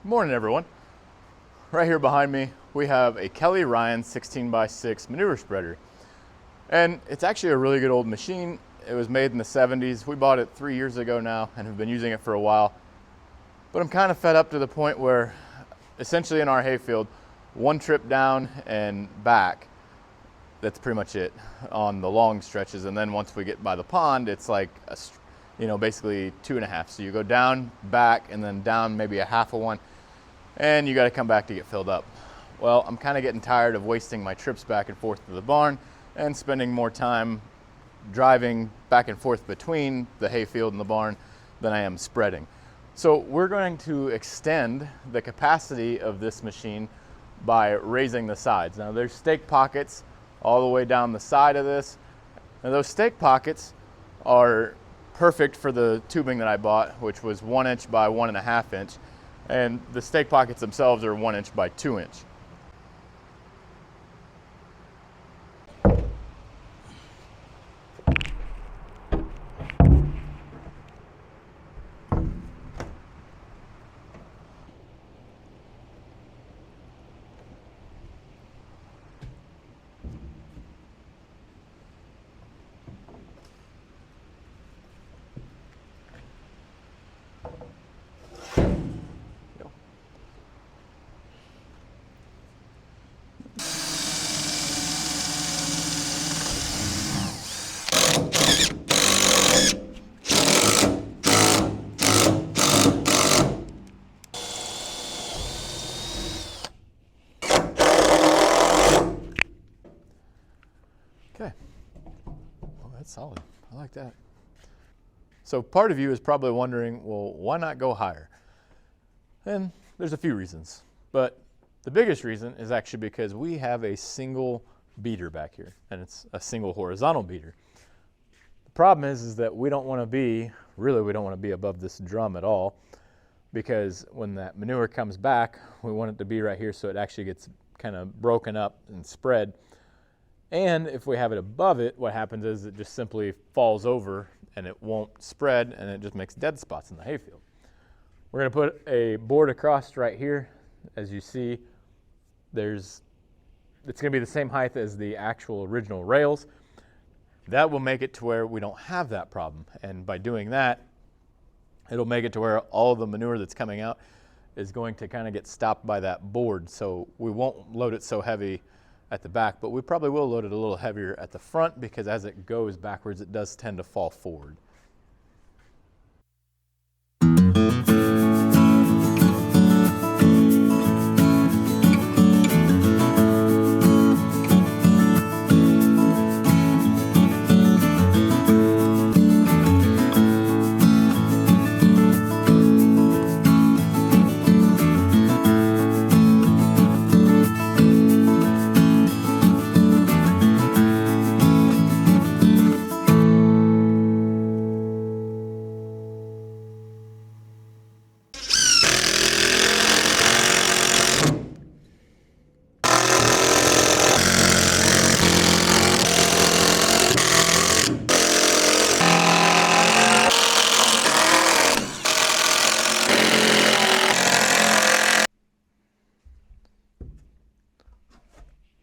Morning everyone. Right here behind me we have a Kelly Ryan 16x6 manure spreader, and it's actually a really good old machine. It was made in the 70s. We bought it 3 years ago now and have been using it for a while, but I'm kind of fed up to the point where essentially in our hayfield, one trip down and back, that's pretty much it on the long stretches, and then once we get by the pond it's like basically 2.5. So you go down, back, and then down maybe a half of one, and you got to come back to get filled up. Well, I'm kind of getting tired of wasting my trips back and forth to the barn and spending more time driving back and forth between the hayfield and the barn than I am spreading. So we're going to extend the capacity of this machine by raising the sides. Now there's stake pockets all the way down the side of this. Now those stake pockets are perfect for the tubing that I bought, which was 1 inch by 1.5 inch. And the stake pockets themselves are 1 inch by 2 inch. Okay, well, that's solid. I like that. So part of you is probably wondering, well, why not go higher? And there's a few reasons, but the biggest reason is actually because we have a single beater back here, and it's a single horizontal beater. The problem is that we don't want to be above this drum at all, because when that manure comes back, we want it to be right here so it actually gets kind of broken up and spread. And if we have it above it, what happens is it just simply falls over and it won't spread, and it just makes dead spots in the hayfield. We're going to put a board across right here. As you see, it's going to be the same height as the actual original rails. That will make it to where we don't have that problem. And by doing that, it'll make it to where all the manure that's coming out is going to kind of get stopped by that board. So we won't load it so heavy at the back, but we probably will load it a little heavier at the front, because as it goes backwards, it does tend to fall forward.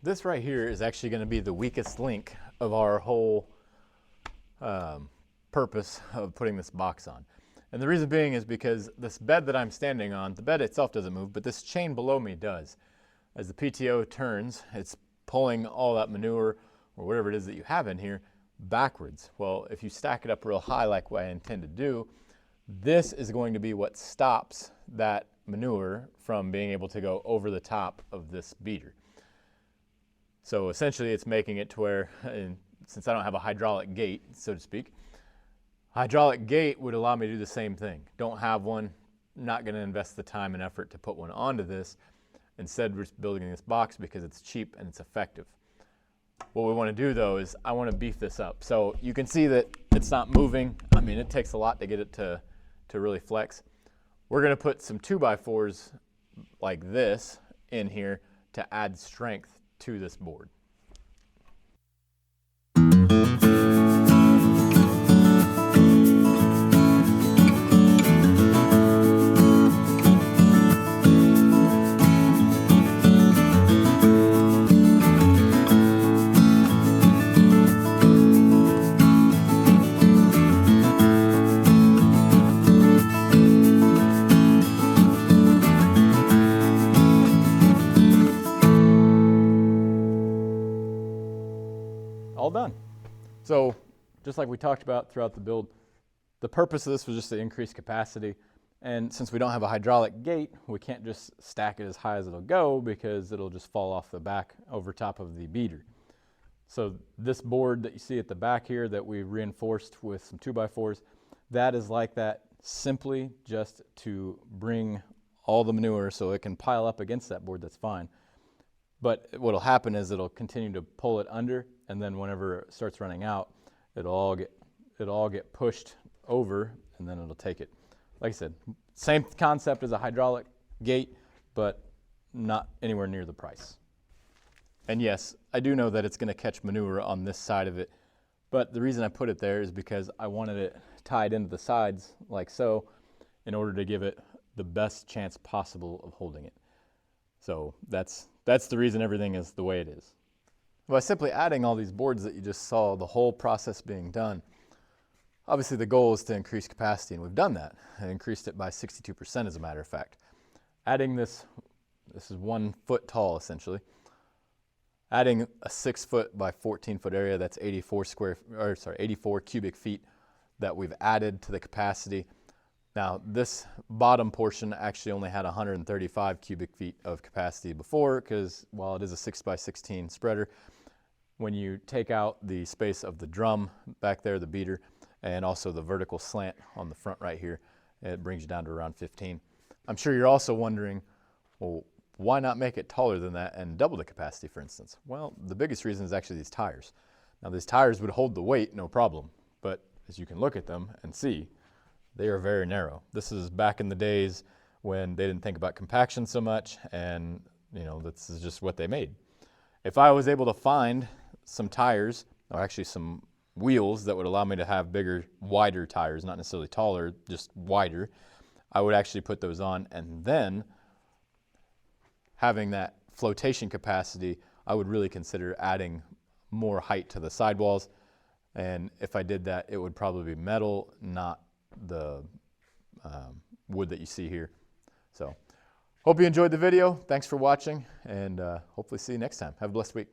This right here is actually going to be the weakest link of our whole purpose of putting this box on. And the reason being is because this bed that I'm standing on, the bed itself doesn't move, but this chain below me does. As the PTO turns, it's pulling all that manure or whatever it is that you have in here backwards. Well, if you stack it up real high like what I intend to do, this is going to be what stops that manure from being able to go over the top of this beater. So essentially it's making it to where, since I don't have a hydraulic gate, so to speak, hydraulic gate would allow me to do the same thing. Don't have one, not going to invest the time and effort to put one onto this. Instead, we're just building this box because it's cheap and it's effective. What we want to do though is I want to beef this up. So you can see that it's not moving. I mean, it takes a lot to get it to really flex. We're going to put some 2x4s like this in here to add strength to this board. all done. So just like we talked about throughout the build, the purpose of this was just to increase capacity. And since we don't have a hydraulic gate, we can't just stack it as high as it'll go because it'll just fall off the back over top of the beater. So this board that you see at the back here that we reinforced with some 2x4s, that is like that simply just to bring all the manure so it can pile up against that board. That's fine. But what'll happen is it'll continue to pull it under, and then whenever it starts running out, it'll all get pushed over, and then it'll take it. Like I said, same concept as a hydraulic gate, but not anywhere near the price. And yes, I do know that it's going to catch manure on this side of it, but the reason I put it there is because I wanted it tied into the sides like so in order to give it the best chance possible of holding it. So that's the reason everything is the way it is. By simply adding all these boards that you just saw, the whole process being done, obviously the goal is to increase capacity, and we've done that. I increased it by 62% as a matter of fact. Adding this is 1 foot tall essentially. Adding a 6 foot by 14 foot area, that's 84 cubic feet that we've added to the capacity. Now this bottom portion actually only had 135 cubic feet of capacity before, because while it is a 6x16 spreader, when you take out the space of the drum back there, the beater, and also the vertical slant on the front right here, it brings you down to around 15. I'm sure you're also wondering, well, why not make it taller than that and double the capacity, for instance? Well, the biggest reason is actually these tires. Now these tires would hold the weight, no problem, but as you can look at them and see, they are very narrow. This is back in the days when they didn't think about compaction so much, and this is just what they made. If I was able to find some tires, or actually some wheels that would allow me to have bigger, wider tires, not necessarily taller, just wider, I would actually put those on, and then having that flotation capacity, I would really consider adding more height to the sidewalls. And if I did that, it would probably be metal, not the wood that you see here. So hope you enjoyed the video. Thanks for watching, and hopefully see you next time. Have a blessed week.